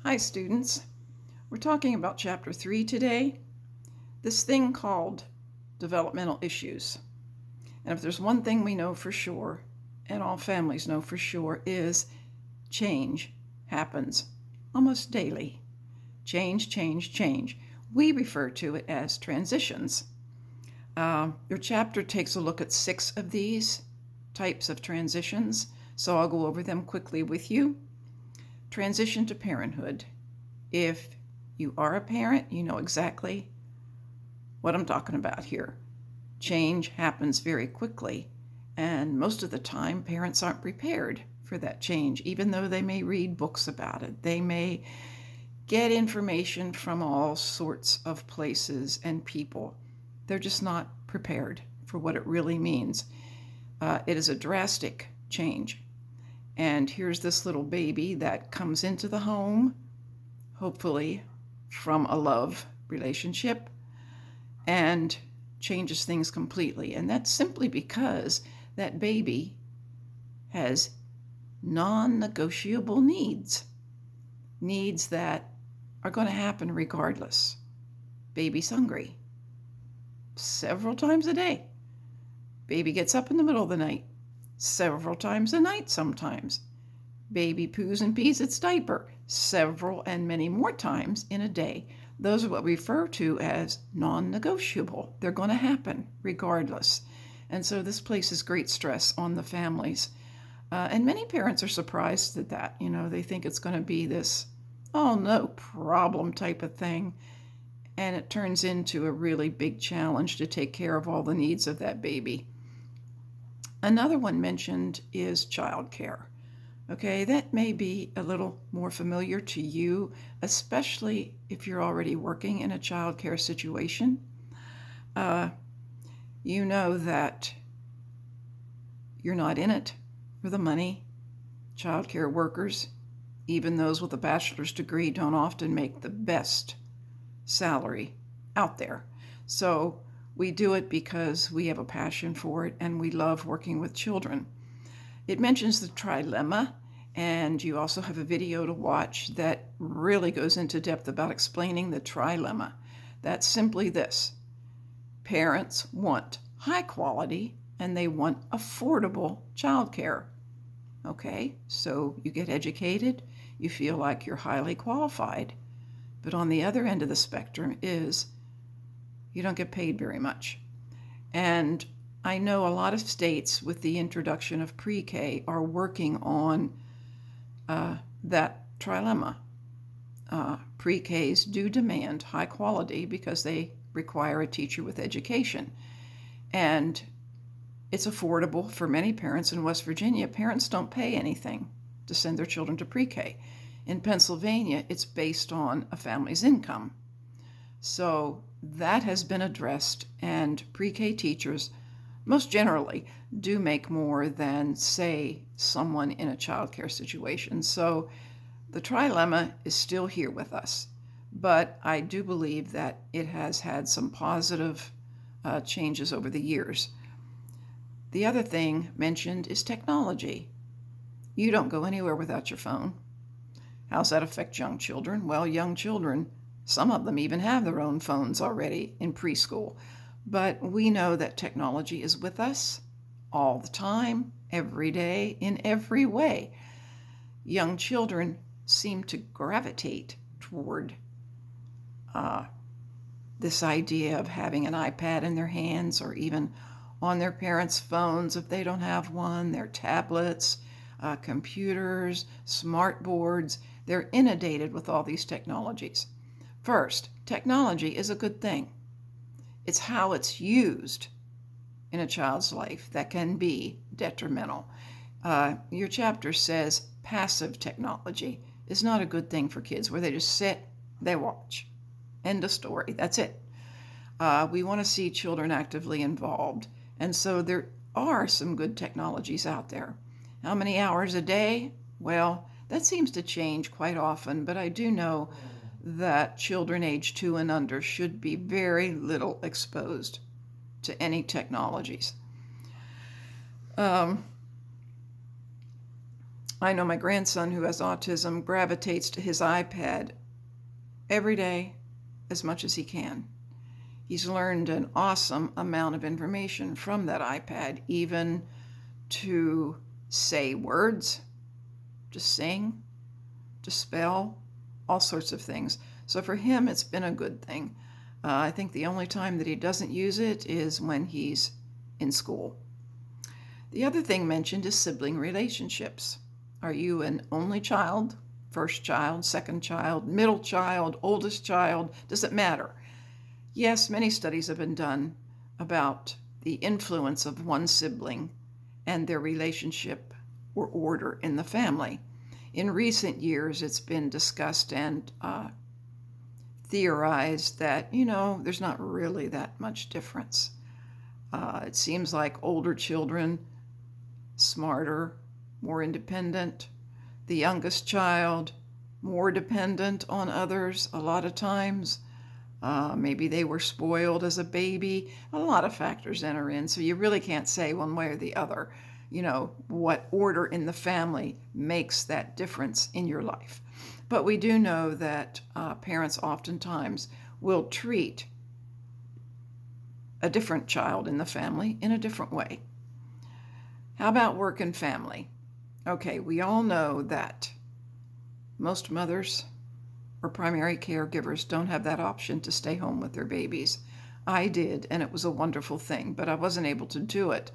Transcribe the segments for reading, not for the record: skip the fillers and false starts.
Hi, students. We're talking about Chapter 3 today, this thing called developmental issues. And if there's one thing we know for sure, and all families know for sure, is change happens almost daily. Change, change, change. We refer to it as transitions. Your chapter takes a look at 6 of these types of transitions, so I'll go over them quickly with you. Transition to parenthood. If you are a parent, you know exactly what I'm talking about here. Change happens very quickly, and most of the time, parents aren't prepared for that change, even though they may read books about it. They may get information from all sorts of places and people. They're just not prepared for what it really means. It is a drastic change. And here's this little baby that comes into the home, hopefully from a love relationship, and changes things completely. And that's simply because that baby has non-negotiable needs that are going to happen regardless. Baby's hungry several times a day. Baby gets up in the middle of the night several times a night sometimes. Baby poos and pees its diaper several and many more times in a day. Those are what we refer to as non-negotiable. They're going to happen regardless. And so this places great stress on the families. And many parents are surprised at that. They think it's going to be this, oh, no problem type of thing. And it turns into a really big challenge to take care of all the needs of that baby. Another one mentioned is childcare. Okay, that may be a little more familiar to you, especially if you're already working in a childcare situation. You know that you're not in it for the money. Childcare workers, even those with a bachelor's degree, don't often make the best salary out there. So we do it because we have a passion for it and we love working with children. It mentions the trilemma, and you also have a video to watch that really goes into depth about explaining the trilemma. That's simply this. Parents want high quality and they want affordable childcare. Okay, so you get educated, you feel like you're highly qualified. But on the other end of the spectrum is you don't get paid very much. And I know a lot of states with the introduction of pre-K are working on that trilemma. Pre-Ks do demand high quality because they require a teacher with education. And it's affordable for many parents in West Virginia. Parents don't pay anything to send their children to pre-K. In Pennsylvania, it's based on a family's income. So that has been addressed, and pre-K teachers most generally do make more than, say, someone in a childcare situation. So the trilemma is still here with us, but I do believe that it has had some positive changes over the years. The other thing mentioned is technology. You don't go anywhere without your phone. How's that affect young children? Well, young children, some of them even have their own phones already in preschool. But we know that technology is with us all the time, every day, in every way. Young children seem to gravitate toward this idea of having an iPad in their hands, or even on their parents' phones if they don't have one, their tablets, computers, smart boards. They're inundated with all these technologies. First, technology is a good thing. It's how it's used in a child's life that can be detrimental. Your chapter says passive technology is not a good thing for kids, where they just sit, they watch. End of story. That's it. We want to see children actively involved. And so there are some good technologies out there. How many hours a day? Well, that seems to change quite often, but I do know that children age 2 and under should be very little exposed to any technologies. I know my grandson who has autism gravitates to his iPad every day as much as he can. He's learned an awesome amount of information from that iPad, even to say words, to sing, to spell, all sorts of things. So for him, it's been a good thing. I think the only time that he doesn't use it is when he's in school. The other thing mentioned is sibling relationships. Are you an only child, first child, second child, middle child, oldest child? Does it matter? Yes, many studies have been done about the influence of one sibling and their relationship or order in the family. In recent years, it's been discussed and theorized that, there's not really that much difference. It seems like older children, smarter, more independent. The youngest child, more dependent on others a lot of times. Maybe they were spoiled as a baby. A lot of factors enter in, so you really can't say one way or the other, what order in the family makes that difference in your life. But we do know that parents oftentimes will treat a different child in the family in a different way. How about work and family? Okay, we all know that most mothers or primary caregivers don't have that option to stay home with their babies. I did, and it was a wonderful thing, but I wasn't able to do it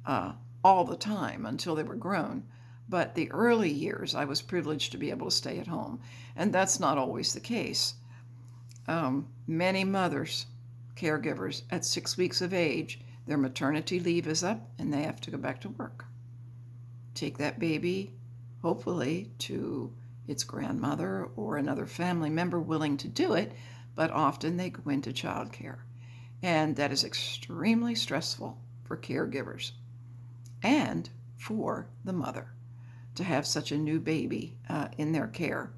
all the time until they were grown. But the early years, I was privileged to be able to stay at home, and that's not always the case. Many mothers, caregivers, at 6 weeks of age, their maternity leave is up, and they have to go back to work. Take that baby, hopefully, to its grandmother or another family member willing to do it, but often they go into childcare. And that is extremely stressful for caregivers and for the mother to have such a new baby in their care.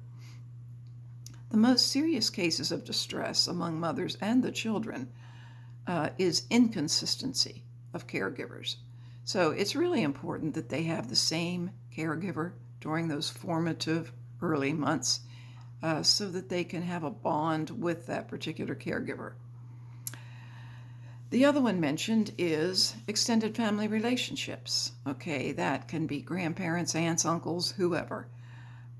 The most serious cases of distress among mothers and the children is inconsistency of caregivers. So it's really important that they have the same caregiver during those formative early months so that they can have a bond with that particular caregiver. The other one mentioned is extended family relationships. Okay, that can be grandparents, aunts, uncles, whoever.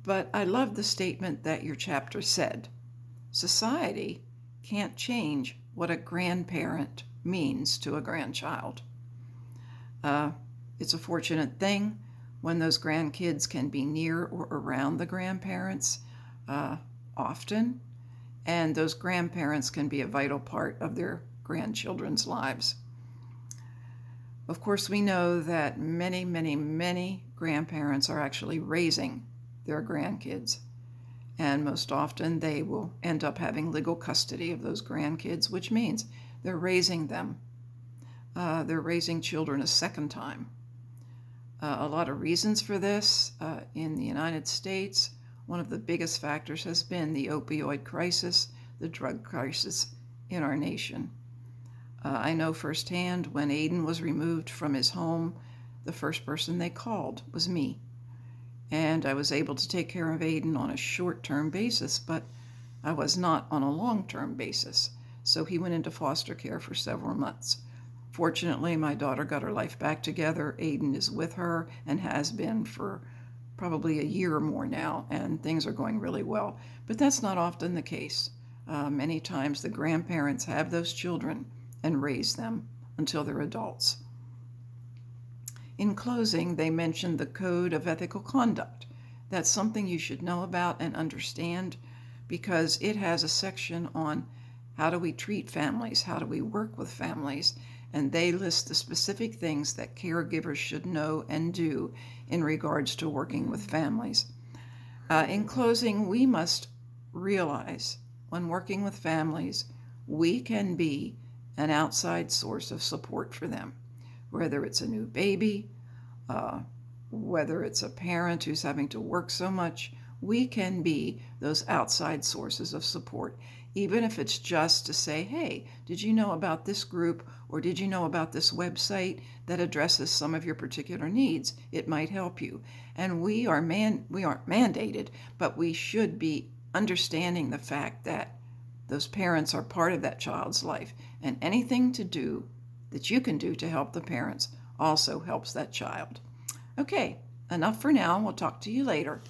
But I love the statement that your chapter said. Society can't change what a grandparent means to a grandchild. It's a fortunate thing when those grandkids can be near or around the grandparents often, and those grandparents can be a vital part of their grandchildren's lives. Of course, we know that many, many, many grandparents are actually raising their grandkids, and most often they will end up having legal custody of those grandkids, which means they're raising them. They're raising children a second time. A lot of reasons for this. In the United States, one of the biggest factors has been the opioid crisis, the drug crisis in our nation. I know firsthand when Aiden was removed from his home, the first person they called was me. And I was able to take care of Aiden on a short-term basis, but I was not on a long-term basis. So he went into foster care for several months. Fortunately, my daughter got her life back together. Aiden is with her and has been for probably a year or more now, and things are going really well. But that's not often the case. Many times the grandparents have those children and raise them until they're adults. In closing, they mentioned the Code of Ethical Conduct. That's something you should know about and understand because it has a section on how do we treat families, how do we work with families, and they list the specific things that caregivers should know and do in regards to working with families. In closing, we must realize when working with families, we can be an outside source of support for them, whether it's a new baby, whether it's a parent who's having to work so much, we can be those outside sources of support, even if it's just to say, hey, did you know about this group, or did you know about this website that addresses some of your particular needs? It might help you. And we aren't mandated, but we should be understanding the fact that those parents are part of that child's life, and anything to do that you can do to help the parents also helps that child. Okay, enough for now. We'll talk to you later.